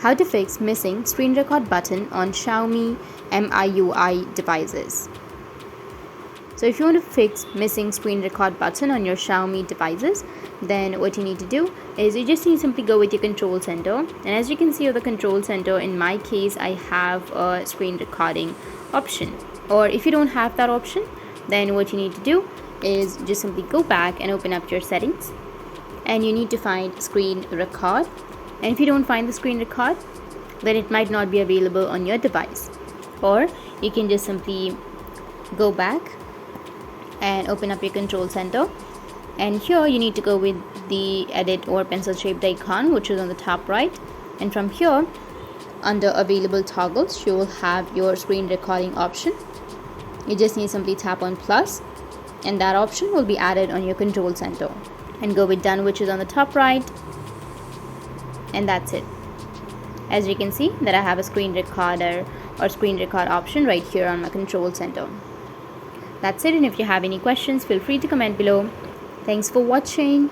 How to fix missing screen record button on Xiaomi MIUI devices. So if you want to fix missing screen record button on your Xiaomi devices, then what you need to do is you just need to simply go with your control center. And as you can see on the control center, in my case, I have a screen recording option. Or if you don't have that option, then what you need to do is just simply go back and open up your settings. And you need to find screen record. And if you don't find the screen record, then it might not be available on your device. Or you can just simply go back and open up your control center, and here you need to go with the edit or pencil shaped icon, which is on the top right, and from here under available toggles you will have your screen recording option. You just need to simply tap on plus and that option will be added on your control center, and go with done, which is on the top right, and that's it. As you can see that I have a screen recorder or screen record option right here on my control center. That's it, and if you have any questions, feel free to comment below. Thanks for watching.